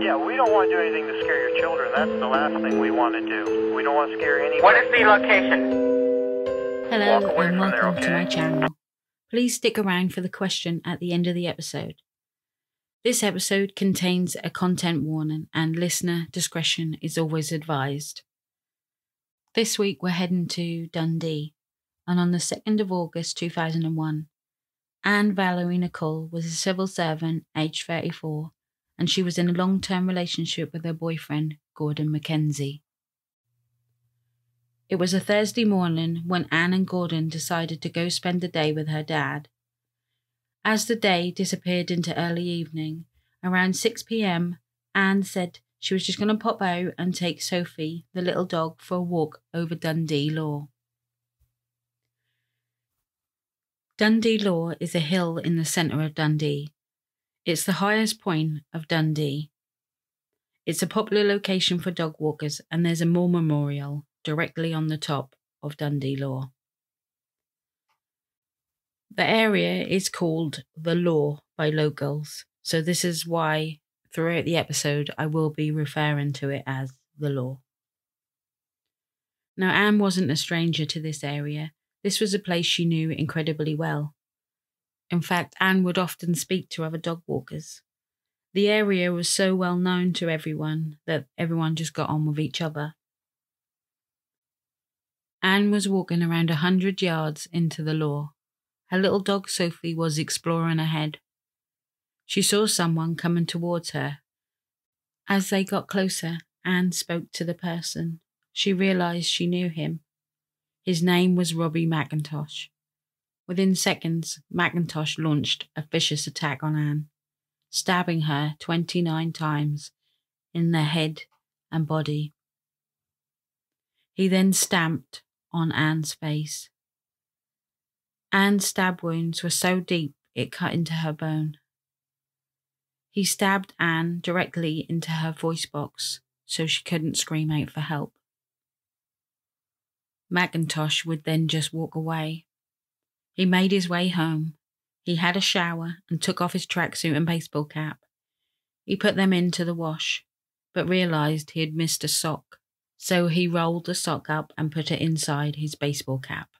Yeah, we don't want to do anything to scare your children. That's the last thing we want to do. We don't want to scare anyone. What is the location? Hello and welcome to my channel. Please stick around for the question at the end of the episode. This episode contains a content warning and listener discretion is always advised. This week we're heading to Dundee, and on the 2nd of August 2001, Anne Valerie Nicoll was a civil servant aged 34, and she was in a long-term relationship with her boyfriend, Gordon Mackenzie. It was a Thursday morning when Anne and Gordon decided to go spend the day with her dad. As the day disappeared into early evening, around 6 p.m, Anne said she was just going to pop out and take Sophie, the little dog, for a walk over Dundee Law. Dundee Law is a hill in the centre of Dundee. It's the highest point of Dundee. It's a popular location for dog walkers, and there's a war memorial directly on the top of Dundee Law. The area is called the Law by locals, so this is why throughout the episode I will be referring to it as the Law. Now, Anne wasn't a stranger to this area. This was a place she knew incredibly well. In fact, Anne would often speak to other dog walkers. The area was so well known to everyone that everyone just got on with each other. Anne was walking around 100 yards into the Law. Her little dog Sophie was exploring ahead. She saw someone coming towards her. As they got closer, Anne spoke to the person. She realised she knew him. His name was Robbie McIntosh. Within seconds, McIntosh launched a vicious attack on Anne, stabbing her 29 times in the head and body. He then stamped on Anne's face. Anne's stab wounds were so deep it cut into her bone. He stabbed Anne directly into her voice box so she couldn't scream out for help. McIntosh would then just walk away. He made his way home. He had a shower and took off his tracksuit and baseball cap. He put them into the wash, but realised he had missed a sock, so he rolled the sock up and put it inside his baseball cap.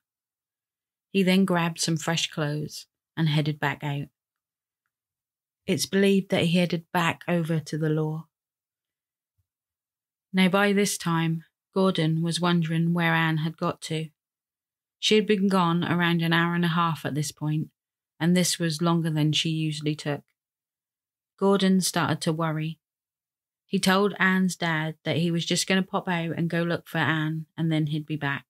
He then grabbed some fresh clothes and headed back out. It's believed that he headed back over to the Law. Now, by this time, Gordon was wondering where Anne had got to. She had been gone around an hour and a half at this point, and this was longer than she usually took. Gordon started to worry. He told Anne's dad that he was just going to pop out and go look for Anne, and then he'd be back.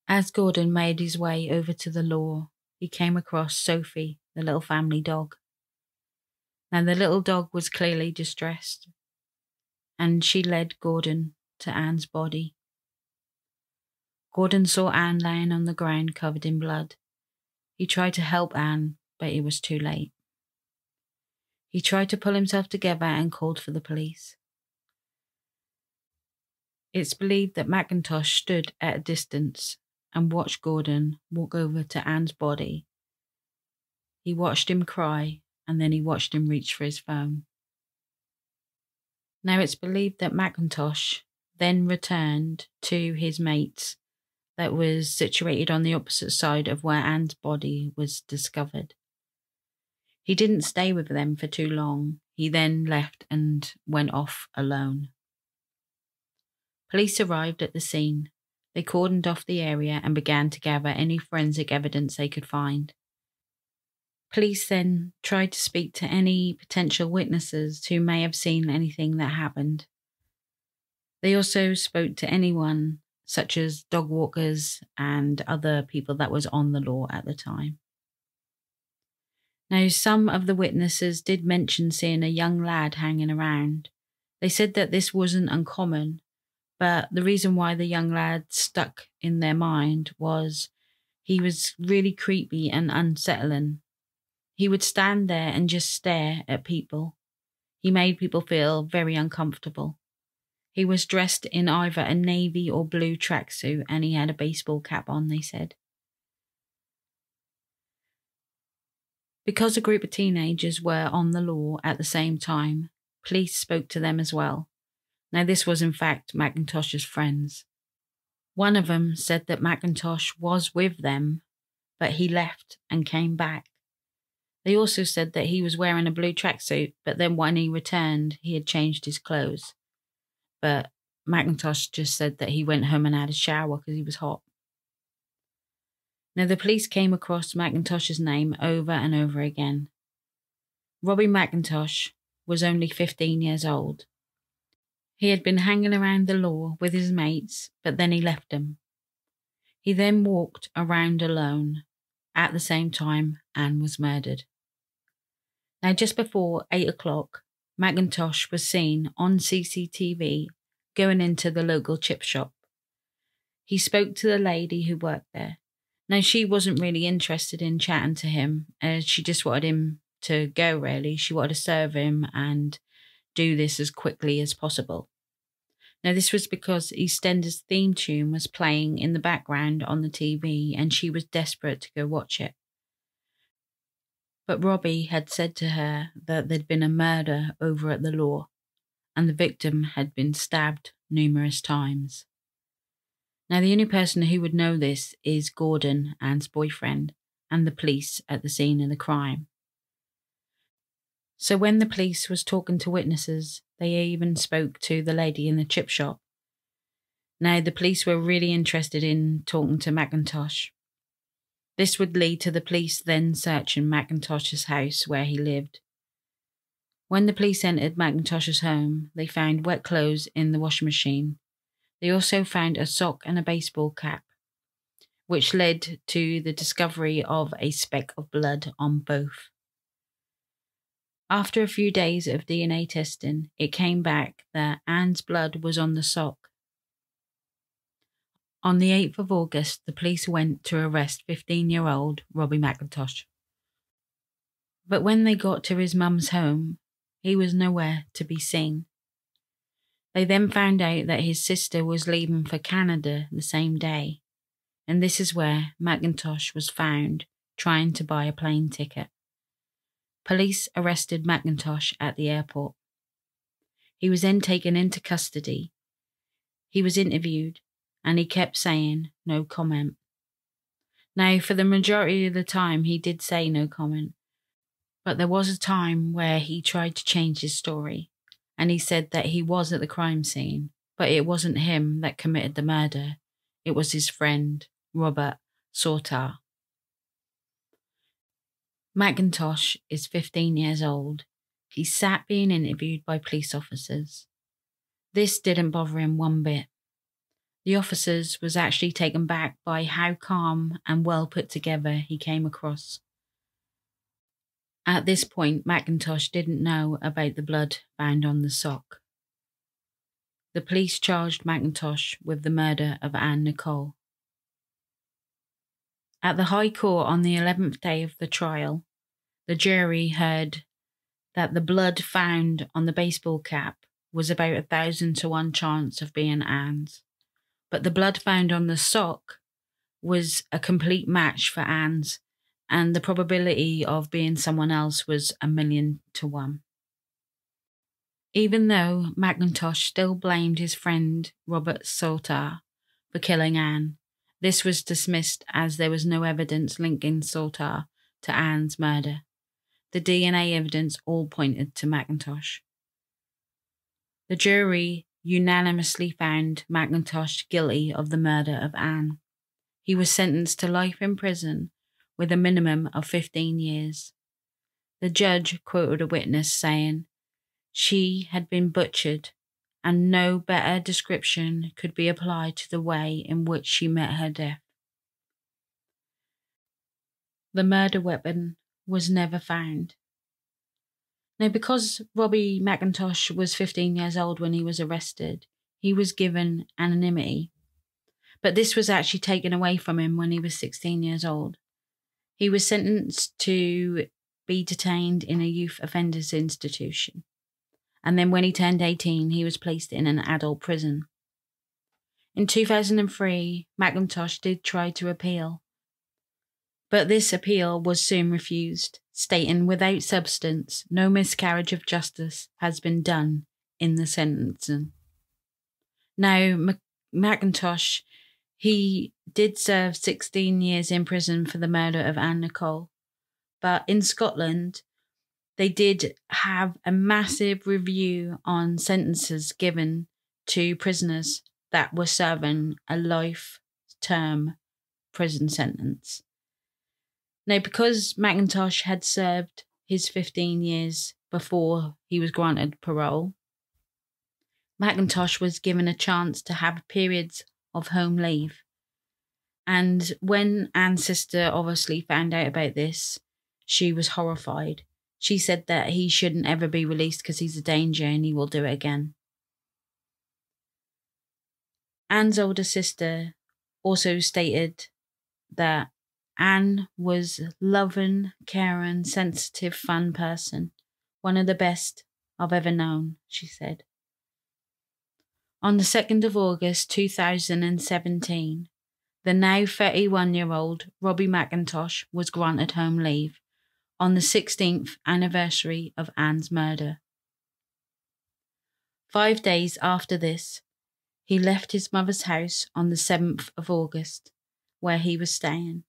As Gordon made his way over to the Law, he came across Sophie, the little family dog. Now, the little dog was clearly distressed, and she led Gordon to Anne's body. Gordon saw Anne laying on the ground covered in blood. He tried to help Anne, but it was too late. He tried to pull himself together and called for the police. It's believed that McIntosh stood at a distance and watched Gordon walk over to Anne's body. He watched him cry, and then he watched him reach for his phone. Now, it's believed that McIntosh then returned to his mates that was situated on the opposite side of where Anne's body was discovered. He didn't stay with them for too long. He then left and went off alone. Police arrived at the scene. They cordoned off the area and began to gather any forensic evidence they could find. Police then tried to speak to any potential witnesses who may have seen anything that happened. They also spoke to anyone, such as dog walkers and other people that was on the Law at the time. Now, some of the witnesses did mention seeing a young lad hanging around. They said that this wasn't uncommon, but the reason why the young lad stuck in their mind was he was really creepy and unsettling. He would stand there and just stare at people. He made people feel very uncomfortable. He was dressed in either a navy or blue tracksuit and he had a baseball cap on, they said. Because a group of teenagers were on the law at the same time, police spoke to them as well. Now, this was in fact McIntosh's friends. One of them said that McIntosh was with them, but he left and came back. They also said that he was wearing a blue tracksuit, but then when he returned, he had changed his clothes. But McIntosh just said that he went home and had a shower because he was hot. Now, the police came across McIntosh's name over and over again. Robbie McIntosh was only 15 years old. He had been hanging around the law with his mates, but then he left them. He then walked around alone. At the same time, Anne was murdered. Now, just before 8 o'clock, McIntosh was seen on CCTV going into the local chip shop. He spoke to the lady who worked there. Now, she wasn't really interested in chatting to him. She just wanted him to go, really. She wanted to serve him and do this as quickly as possible. Now, this was because EastEnders' theme tune was playing in the background on the TV and she was desperate to go watch it. But Robbie had said to her that there'd been a murder over at the law and the victim had been stabbed numerous times. Now, the only person who would know this is Gordon, Anne's boyfriend, and the police at the scene of the crime. So when the police was talking to witnesses, they even spoke to the lady in the chip shop. Now, the police were really interested in talking to McIntosh. This would lead to the police then searching McIntosh's house where he lived. When the police entered McIntosh's home, they found wet clothes in the washing machine. They also found a sock and a baseball cap, which led to the discovery of a speck of blood on both. After a few days of DNA testing, it came back that Anne's blood was on the sock. On the 8th of August, the police went to arrest 15-year-old Robbie McIntosh. But when they got to his mum's home, he was nowhere to be seen. They then found out that his sister was leaving for Canada the same day, and this is where McIntosh was found trying to buy a plane ticket. Police arrested McIntosh at the airport. He was then taken into custody. He was interviewed, and he kept saying no comment. Now, for the majority of the time, he did say no comment, but there was a time where he tried to change his story, and he said that he was at the crime scene, but it wasn't him that committed the murder. It was his friend, Robert Sauter. McIntosh is 15 years old. He sat being interviewed by police officers. This didn't bother him one bit. The officers was actually taken back by how calm and well put together he came across. At this point, McIntosh didn't know about the blood found on the sock. The police charged McIntosh with the murder of Anne Nicoll. At the High Court on the 11th day of the trial, the jury heard that the blood found on the baseball cap was about 1,000 to 1 chance of being Anne's, but the blood found on the sock was a complete match for Anne's, and the probability of being someone else was 1,000,000 to 1. Even though McIntosh still blamed his friend Robert Sauter for killing Anne, this was dismissed as there was no evidence linking Sauter to Anne's murder. The DNA evidence all pointed to McIntosh. The jury unanimously found McIntosh guilty of the murder of Anne. He was sentenced to life in prison with a minimum of 15 years. The judge quoted a witness saying, "She had been butchered, and no better description could be applied to the way in which she met her death." The murder weapon was never found. Now, because Robbie McIntosh was 15 years old when he was arrested, he was given anonymity. But this was actually taken away from him when he was 16 years old. He was sentenced to be detained in a youth offenders institution. And then when he turned 18, he was placed in an adult prison. In 2003, McIntosh did try to appeal, But this appeal was soon refused, stating without substance, no miscarriage of justice has been done in the sentencing. Now, McIntosh, he did serve 16 years in prison for the murder of Anne Nicoll. But in Scotland, they did have a massive review on sentences given to prisoners that were serving a life-term prison sentence. Now, because McIntosh had served his 15 years before he was granted parole, McIntosh was given a chance to have periods of home leave. And when Anne's sister obviously found out about this, she was horrified. She said that he shouldn't ever be released because he's a danger and he will do it again. Anne's older sister also stated that Anne was loving, caring, sensitive, fun person. One of the best I've ever known, she said. On the 2nd of August 2017, the now 31-year-old Robbie McIntosh was granted home leave on the 16th anniversary of Anne's murder. 5 days after this, he left his mother's house on the 7th of August, where he was staying.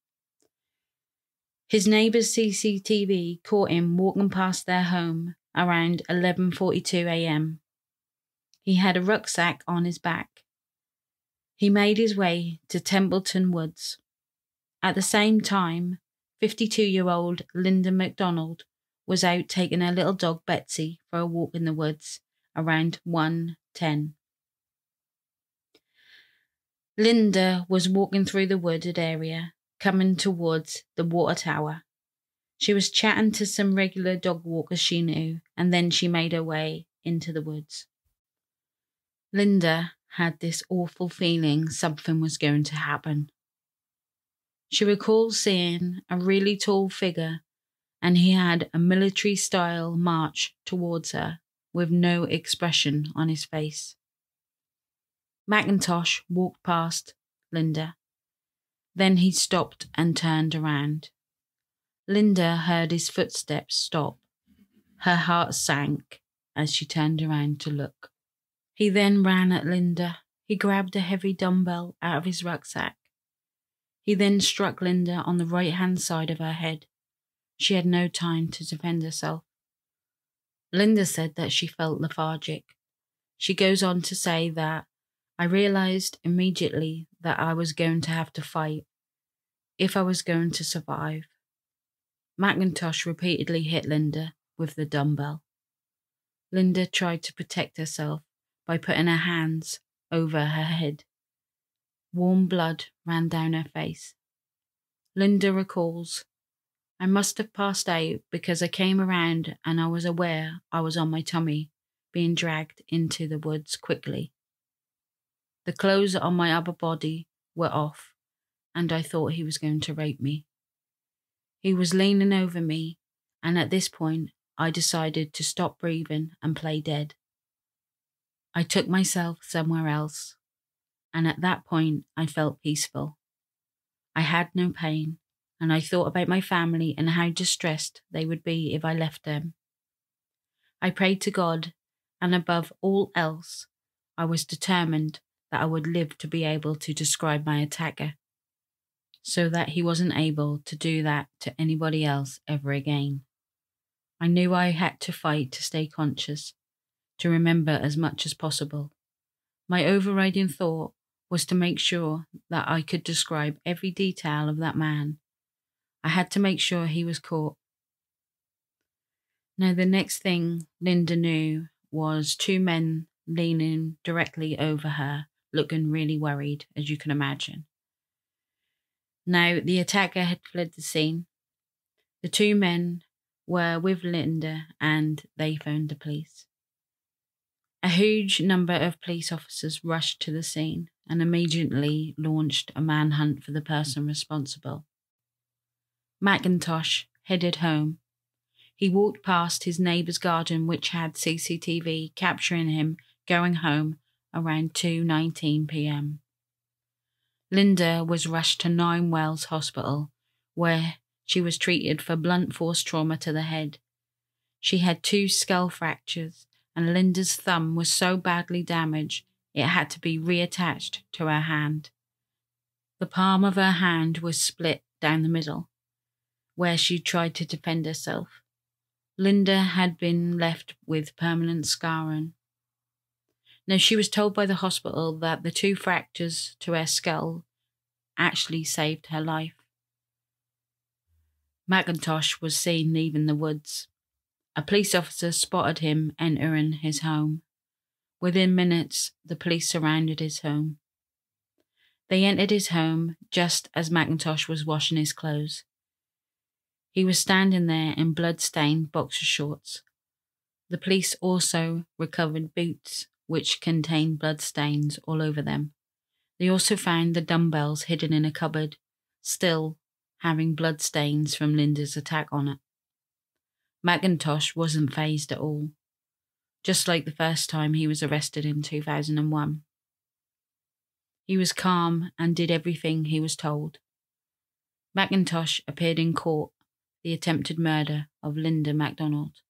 His neighbour's CCTV caught him walking past their home around 11:42 a.m. He had a rucksack on his back. He made his way to Templeton Woods. At the same time, 52-year-old Linda McDonald was out taking her little dog Betsy for a walk in the woods around 1:10. Linda was walking through the wooded area, coming towards the water tower. She was chatting to some regular dog walkers she knew, and then she made her way into the woods. Linda had this awful feeling something was going to happen. She recalls seeing a really tall figure, and he had a military-style march towards her with no expression on his face. McIntosh walked past Linda. Then he stopped and turned around. Linda heard his footsteps stop. Her heart sank as she turned around to look. He then ran at Linda. He grabbed a heavy dumbbell out of his rucksack. He then struck Linda on the right-hand side of her head. She had no time to defend herself. Linda said that she felt lethargic. She goes on to say that, "I realised immediately that I was going to have to fight if I was going to survive." McIntosh repeatedly hit Linda with the dumbbell. Linda tried to protect herself by putting her hands over her head. Warm blood ran down her face. Linda recalls, "I must have passed out because I came around and I was aware I was on my tummy, being dragged into the woods quickly. The clothes on my upper body were off, and I thought he was going to rape me. He was leaning over me, and at this point, I decided to stop breathing and play dead. I took myself somewhere else, and at that point, I felt peaceful. I had no pain, and I thought about my family and how distressed they would be if I left them. I prayed to God, and above all else, I was determined that I would live to be able to describe my attacker, so that he wasn't able to do that to anybody else ever again. I knew I had to fight to stay conscious, to remember as much as possible. My overriding thought was to make sure that I could describe every detail of that man. I had to make sure he was caught." Now, the next thing Linda knew was two men leaning directly over her, looking really worried, as you can imagine. Now, the attacker had fled the scene. The two men were with Linda and they phoned the police. A huge number of police officers rushed to the scene and immediately launched a manhunt for the person responsible. McIntosh headed home. He walked past his neighbour's garden, which had CCTV capturing him going home around 2:19 p.m. Linda was rushed to Nine Wells Hospital, where she was treated for blunt force trauma to the head. She had 2 skull fractures, and Linda's thumb was so badly damaged it had to be reattached to her hand. The palm of her hand was split down the middle, where she tried to defend herself. Linda had been left with permanent scarring. Now, she was told by the hospital that the 2 fractures to her skull actually saved her life. McIntosh was seen leaving the woods. A police officer spotted him entering his home. Within minutes, the police surrounded his home. They entered his home just as McIntosh was washing his clothes. He was standing there in blood-stained boxer shorts. The police also recovered boots, which contained bloodstains all over them. They also found the dumbbells hidden in a cupboard, still having bloodstains from Linda's attack on it. McIntosh wasn't fazed at all, just like the first time he was arrested in 2001. He was calm and did everything he was told. McIntosh appeared in court for the attempted murder of Linda McDonald.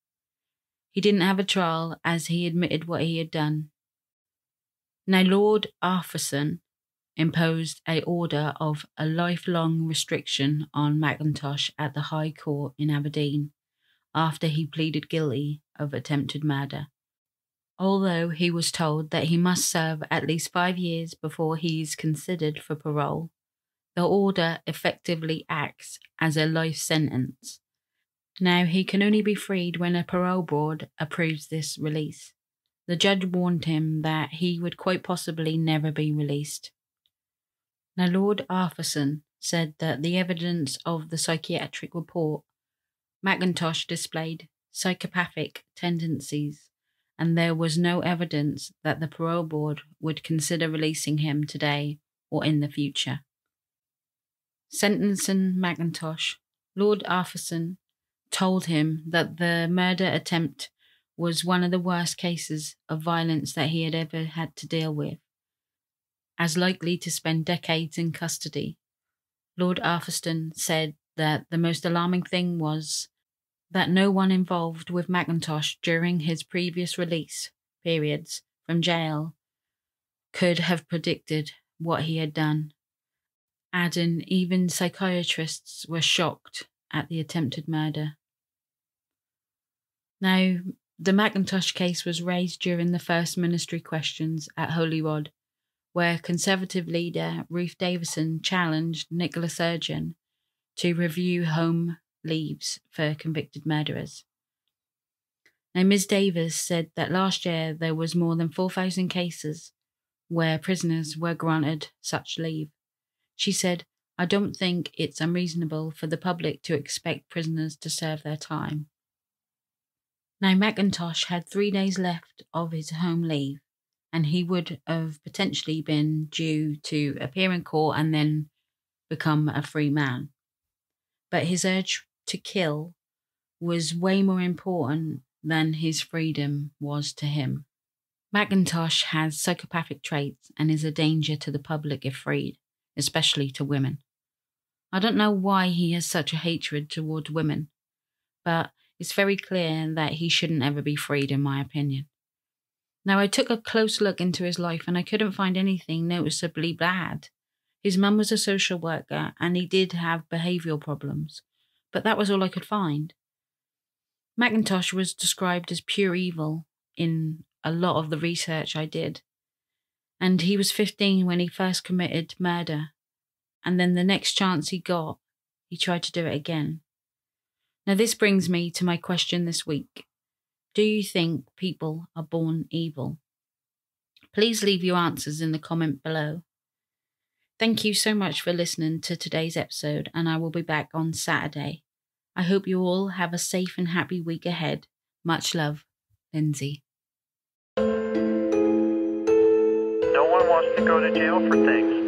He didn't have a trial as he admitted what he had done. Now, Lord R.I.P imposed an order of a lifelong restriction on McIntosh at the High Court in Aberdeen after he pleaded guilty of attempted murder. Although he was told that he must serve at least 5 years before he is considered for parole, the order effectively acts as a life sentence. Now, he can only be freed when a parole board approves this release. The judge warned him that he would quite possibly never be released. Now, Lord R.I.P said that the evidence of the psychiatric report, McIntosh displayed psychopathic tendencies, and there was no evidence that the parole board would consider releasing him today or in the future. Sentencing McIntosh, Lord R.I.P told him that the murder attempt was one of the worst cases of violence that he had ever had to deal with, as likely to spend decades in custody. Lord R.I.P said that the most alarming thing was that no one involved with McIntosh during his previous release periods from jail could have predicted what he had done, adding even psychiatrists were shocked at the attempted murder. Now, the McIntosh case was raised during the first ministry questions at Holyrood, where Conservative leader Ruth Davidson challenged Nicoll to review home leaves for convicted murderers. Now, Ms Davis said that last year there was more than 4,000 cases where prisoners were granted such leave. She said, "I don't think it's unreasonable for the public to expect prisoners to serve their time." Now, McIntosh had 3 days left of his home leave, and he would have potentially been due to appear in court and then become a free man. But his urge to kill was way more important than his freedom was to him. McIntosh has psychopathic traits and is a danger to the public if freed, especially to women. I don't know why he has such a hatred towards women, but it's very clear that he shouldn't ever be freed, in my opinion. Now, I took a close look into his life and I couldn't find anything noticeably bad. His mum was a social worker and he did have behavioural problems, but that was all I could find. McIntosh was described as pure evil in a lot of the research I did, and he was 15 when he first committed murder, and then the next chance he got, he tried to do it again. Now, this brings me to my question this week. Do you think people are born evil? Please leave your answers in the comment below. Thank you so much for listening to today's episode, and I will be back on Saturday. I hope you all have a safe and happy week ahead. Much love, Lindsay. No one wants to go to jail for things.